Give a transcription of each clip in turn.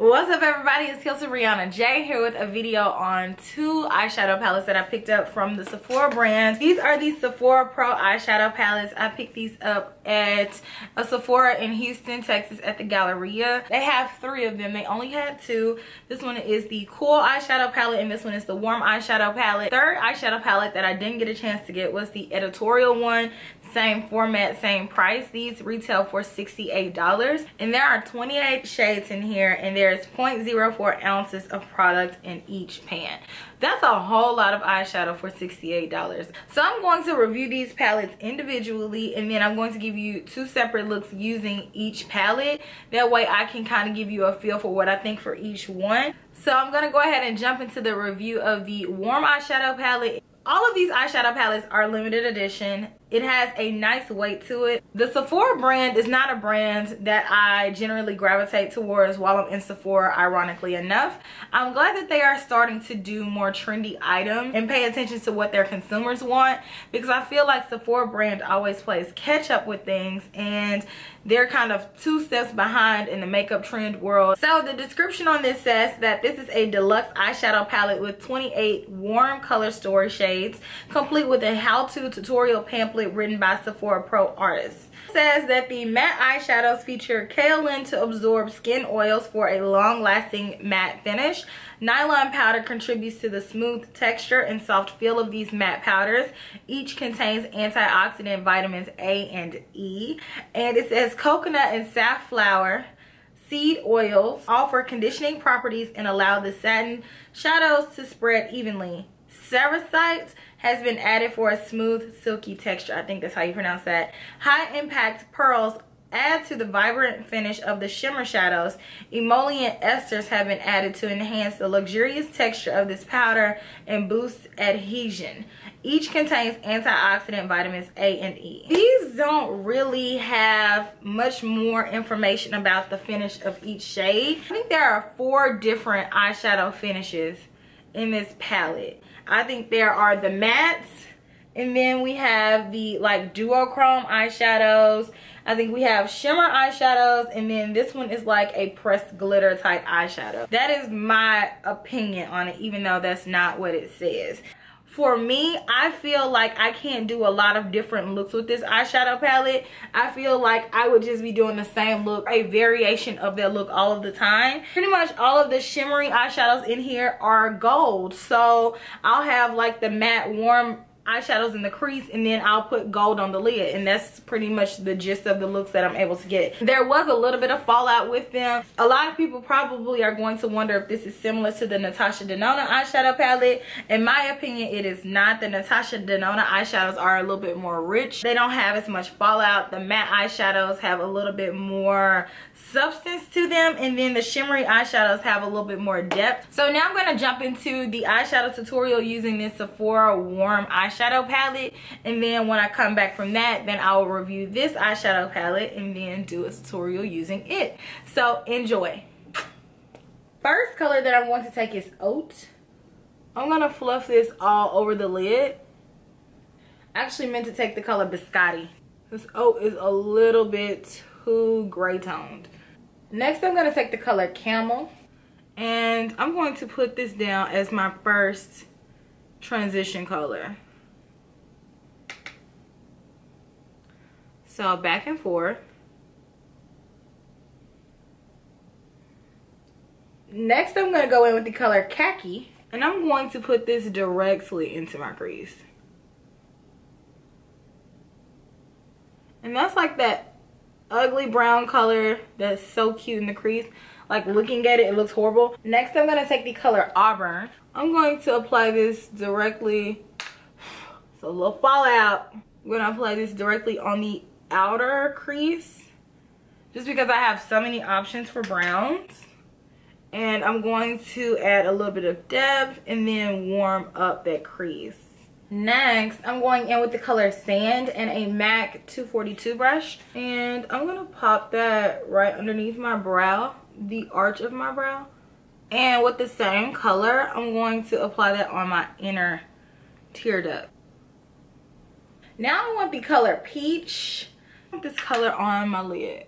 What's up everybody, it's KelseeBrianaJai here with a video on two eyeshadow palettes that I picked up from the Sephora brand. These are the Sephora Pro eyeshadow palettes. I picked these up at a Sephora in Houston, Texas at the Galleria. They have three of them. They only had two. This one is the cool eyeshadow palette and this one is the warm eyeshadow palette. Third eyeshadow palette that I didn't get a chance to get was the editorial one. Same format, same price. These retail for $68 and there are 28 shades in here and there's 0.04 ounces of product in each pan. That's a whole lot of eyeshadow for $68. So I'm going to review these palettes individually and then I'm going to give you two separate looks using each palette. That way I can kind of give you a feel for what I think for each one. So I'm going to go ahead and jump into the review of the warm eyeshadow palette. All of these eyeshadow palettes are limited edition. It has a nice weight to it. The Sephora brand is not a brand that I generally gravitate towards while I'm in Sephora, ironically enough. I'm glad that they are starting to do more trendy items and pay attention to what their consumers want, because I feel like Sephora brand always plays catch up with things and they're kind of two steps behind in the makeup trend world. So the description on this says that this is a deluxe eyeshadow palette with 28 warm color story shades, complete with a how-to tutorial pamphlet written by Sephora Pro artists. It says that the matte eyeshadows feature kaolin to absorb skin oils for a long-lasting matte finish. Nylon powder contributes to the smooth texture and soft feel of these matte powders. Each contains antioxidant vitamins A and E. And it says coconut and safflower seed oils offer conditioning properties and allow the satin shadows to spread evenly. Cerussite has been added for a smooth, silky texture. I think that's how you pronounce that. High impact pearls add to the vibrant finish of the shimmer shadows. Emollient esters have been added to enhance the luxurious texture of this powder and boost adhesion. Each contains antioxidant vitamins A and E. These don't really have much more information about the finish of each shade. I think there are 4 different eyeshadow finishes in this palette. I think there are the mattes, and then we have the like duochrome eyeshadows. I think we have shimmer eyeshadows, and then this one is like a pressed glitter type eyeshadow. That is my opinion on it, even though that's not what it says. For me, I feel like I can't do a lot of different looks with this eyeshadow palette. I feel like I would just be doing the same look, a variation of that look all of the time. Pretty much all of the shimmery eyeshadows in here are gold. So I'll have like the matte warm eyeshadows in the crease and then I'll put gold on the lid, and that's pretty much the gist of the looks that I'm able to get. There was a little bit of fallout with them. A lot of people probably are going to wonder if this is similar to the Natasha Denona eyeshadow palette. In my opinion, it is not. The Natasha Denona eyeshadows are a little bit more rich. They don't have as much fallout. The matte eyeshadows have a little bit more substance to them, and then the shimmery eyeshadows have a little bit more depth. So now I'm going to jump into the eyeshadow tutorial using this Sephora warm eyeshadow palette, and then when I come back from that, then I will review this eyeshadow palette and then do a tutorial using it. So enjoy. First color that I'm going to take is Oat. I'm going to fluff this all over the lid. I actually meant to take the color Biscotti. This Oat is a little bit too gray toned. Next I'm going to take the color Camel, and I'm going to put this down as my first transition color. So back and forth. Next I'm going to go in with the color Khaki, and I'm going to put this directly into my crease. And that's like that ugly brown color that's so cute in the crease. Like looking at it, it looks horrible. Next I'm going to take the color Auburn. I'm going to apply this directly. So a little fallout. I'm going to apply this directly on the outer crease, just because I have so many options for browns. And I'm going to add a little bit of depth and then warm up that crease. Next, I'm going in with the color Sand and a MAC 242 brush. And I'm going to pop that right underneath my brow, the arch of my brow. And with the same color, I'm going to apply that on my inner tear duct. Now I want the color Peach. I want this color on my lid.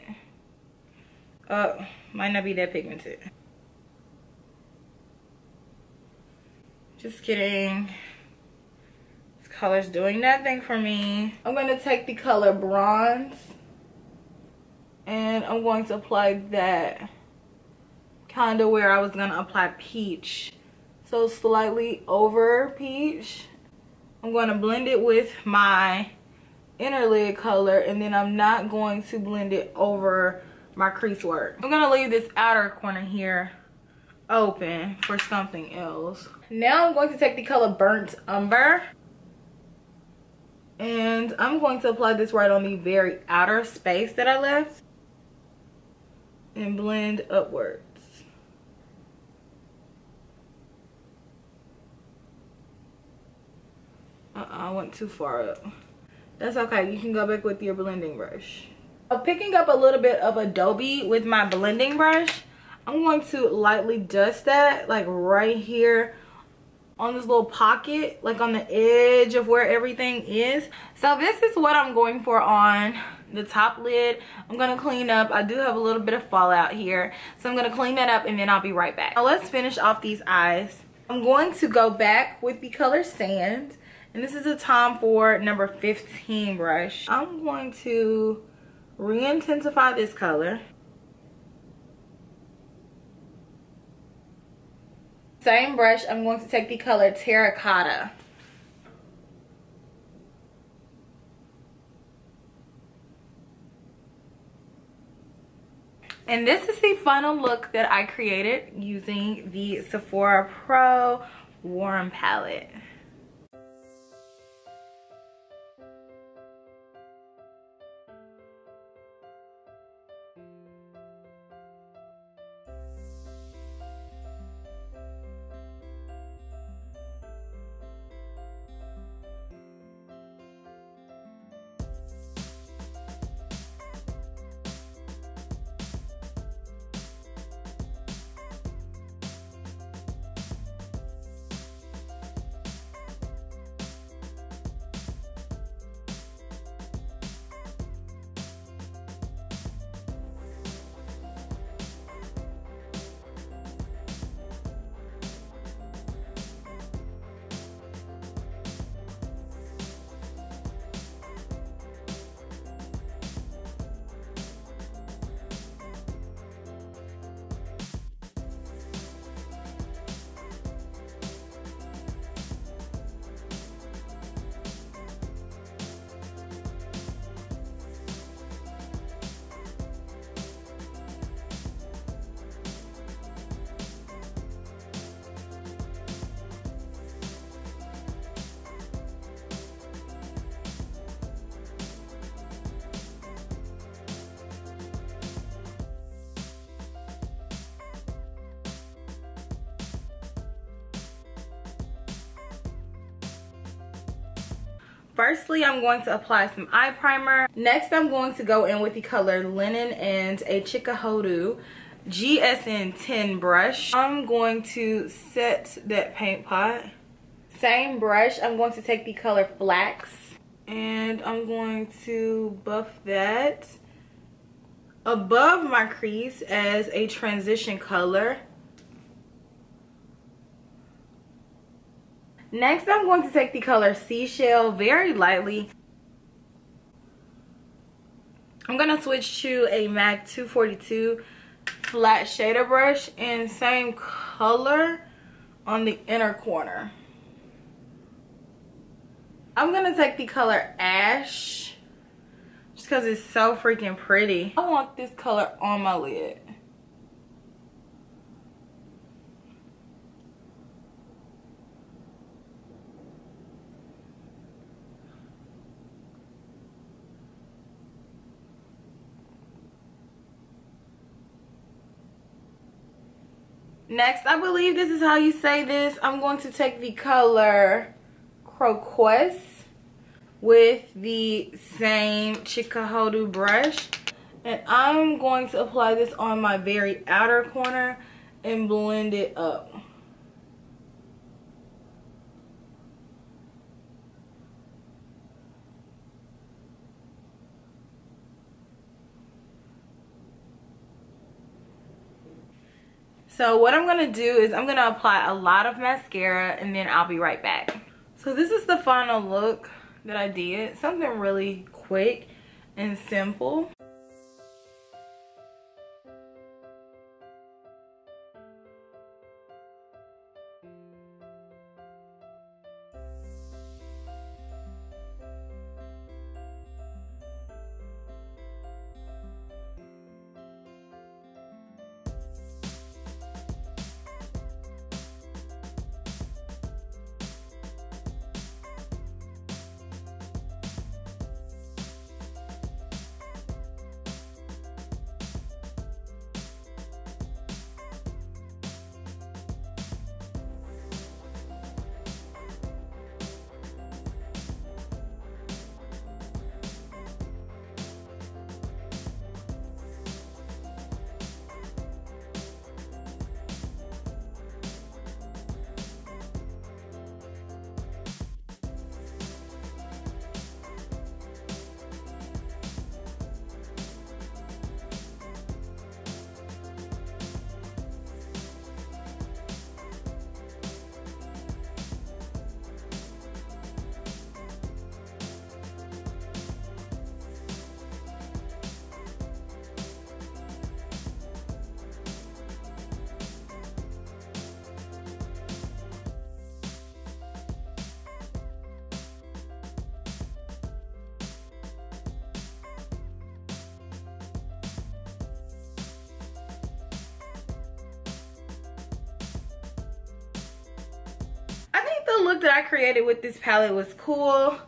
Might not be that pigmented. Just kidding. This color's doing nothing for me. I'm going to take the color Bronze. And I'm going to apply that kind of where I was going to apply Peach. So slightly over Peach. I'm going to blend it with my inner lid color, and then I'm not going to blend it over my crease work. I'm going to leave this outer corner here open for something else. Now I'm going to take the color Burnt Umber, and I'm going to apply this right on the very outer space that I left and blend upwards. I went too far up. That's okay, you can go back with your blending brush. Picking up a little bit of Adobe with my blending brush, I'm going to lightly dust that like right here on this little pocket, like on the edge of where everything is. So this is what I'm going for on the top lid. I'm going to clean up. I do have a little bit of fallout here, so I'm going to clean that up and then I'll be right back. Now let's finish off these eyes. I'm going to go back with the color Sand, and this is a Tom Ford number 15 brush. I'm going to re-intensify this color. Same brush, I'm going to take the color Terracotta. And this is the final look that I created using the Sephora Pro Warm Palette. Firstly, I'm going to apply some eye primer. Next, I'm going to go in with the color Linen and a Chikahodu GSN 10 brush. I'm going to set that paint pot. Same brush, I'm going to take the color Flax, and I'm going to buff that above my crease as a transition color. Next, I'm going to take the color Seashell very lightly. I'm going to switch to a MAC 242 flat shader brush and same color on the inner corner. I'm going to take the color Ash just because it's so freaking pretty. I want this color on my lid. Next, I believe this is how you say this, I'm going to take the color Croquoise with the same Chikahodu brush, and I'm going to apply this on my very outer corner and blend it up. So what I'm gonna do is I'm gonna apply a lot of mascara and then I'll be right back. So this is the final look that I did. Something really quick and simple. The look that I created with this palette was cool.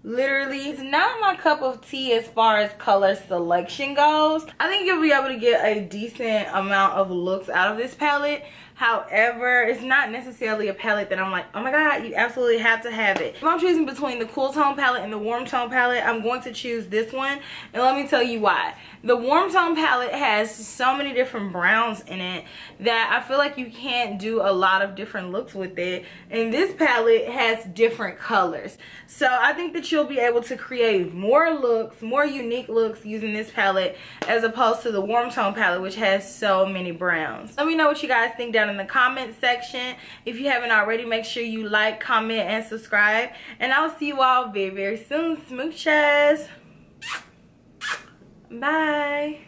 Literally, it's not my cup of tea as far as color selection goes. I think you'll be able to get a decent amount of looks out of this palette. However, it's not necessarily a palette that I'm like, oh my god, you absolutely have to have it. If I'm choosing between the cool tone palette and the warm tone palette, I'm going to choose this one, and let me tell you why. The warm tone palette has so many different browns in it that I feel like you can't do a lot of different looks with it, and this palette has different colors. So I think that you'll be able to create more looks, more unique looks using this palette as opposed to the warm tone palette, which has so many browns. Let me know what you guys think down in the comment section. If you haven't already, make sure you like, comment, and subscribe, and I'll see you all very, very soon. Smooches. Bye.